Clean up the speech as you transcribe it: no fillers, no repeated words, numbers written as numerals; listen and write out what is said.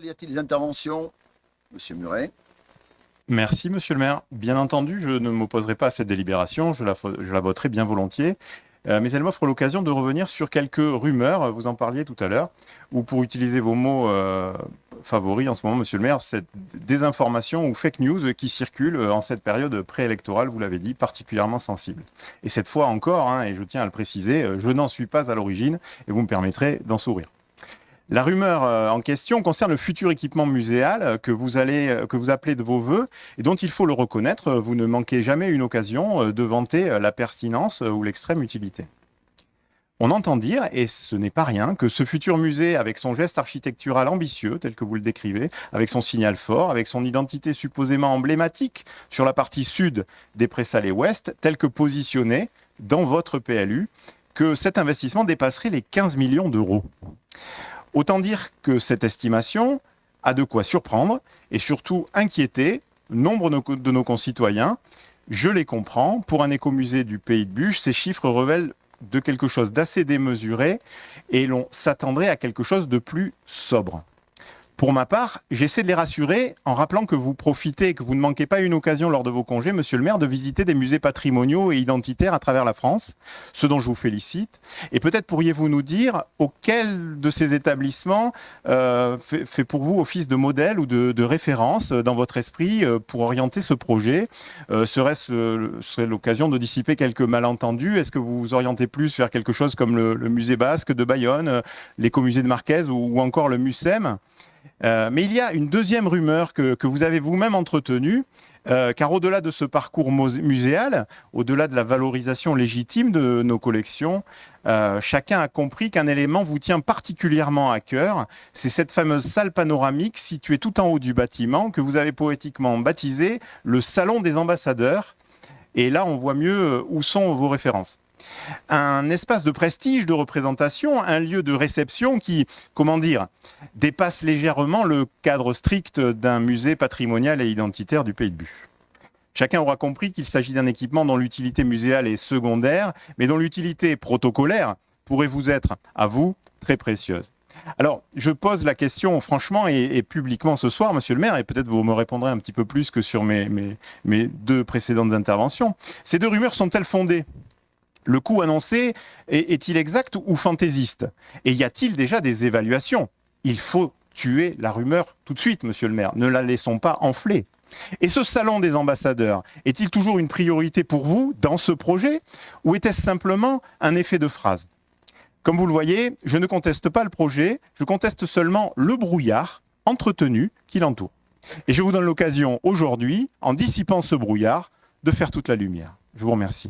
Y a-t-il des interventions? Monsieur Muret. Merci, monsieur le maire. Bien entendu, je ne m'opposerai pas à cette délibération, je la voterai bien volontiers. Mais elle m'offre l'occasion de revenir sur quelques rumeurs, vous en parliez tout à l'heure, ou pour utiliser vos mots favoris en ce moment, monsieur le maire, cette désinformation ou fake news qui circule en cette période préélectorale, vous l'avez dit, particulièrement sensible. Et cette fois encore, et je tiens à le préciser, je n'en suis pas à l'origine, et vous me permettrez d'en sourire. La rumeur en question concerne le futur équipement muséal que vous appelez de vos voeux et dont il faut le reconnaître, vous ne manquez jamais une occasion de vanter la pertinence ou l'extrême utilité. On entend dire, et ce n'est pas rien, que ce futur musée, avec son geste architectural ambitieux, tel que vous le décrivez, avec son signal fort, avec son identité supposément emblématique sur la partie sud des Prés-Salés Ouest, tel que positionné dans votre PLU, que cet investissement dépasserait les 15 millions d'euros. Autant dire que cette estimation a de quoi surprendre et surtout inquiéter nombre de nos concitoyens. Je les comprends. Pour un écomusée du Pays de Buch, ces chiffres révèlent de quelque chose d'assez démesuré et l'on s'attendrait à quelque chose de plus sobre. Pour ma part, j'essaie de les rassurer en rappelant que vous profitez et que vous ne manquez pas une occasion lors de vos congés, monsieur le maire, de visiter des musées patrimoniaux et identitaires à travers la France, ce dont je vous félicite. Et peut-être pourriez-vous nous dire auquel de ces établissements fait pour vous office de modèle ou de référence dans votre esprit pour orienter ce projet. Serait l'occasion de dissiper quelques malentendus? Est-ce que vous vous orientez plus vers quelque chose comme le musée basque de Bayonne, l'écomusée de Marquès ou encore le MUSEM? Mais il y a une deuxième rumeur que vous avez vous-même entretenue, car au-delà de ce parcours muséal, au-delà de la valorisation légitime de nos collections, chacun a compris qu'un élément vous tient particulièrement à cœur. C'est cette fameuse salle panoramique située tout en haut du bâtiment que vous avez poétiquement baptisée le Salon des ambassadeurs. Et là, on voit mieux où sont vos références. Un espace de prestige, de représentation, un lieu de réception qui, comment dire, dépasse légèrement le cadre strict d'un musée patrimonial et identitaire du Pays de Buch. Chacun aura compris qu'il s'agit d'un équipement dont l'utilité muséale est secondaire, mais dont l'utilité protocolaire pourrait vous être, à vous, très précieuse. Alors, je pose la question franchement et publiquement ce soir, monsieur le maire, et peut-être vous me répondrez un petit peu plus que sur mes deux précédentes interventions. Ces deux rumeurs sont-elles fondées ? Le coût annoncé est-il exact ou fantaisiste? Et y a-t-il déjà des évaluations? Il faut tuer la rumeur tout de suite, monsieur le maire. Ne la laissons pas enfler. Et ce salon des ambassadeurs, est-il toujours une priorité pour vous dans ce projet? Ou était-ce simplement un effet de phrase? Comme vous le voyez, je ne conteste pas le projet, je conteste seulement le brouillard entretenu qui l'entoure. Et je vous donne l'occasion aujourd'hui, en dissipant ce brouillard, de faire toute la lumière. Je vous remercie.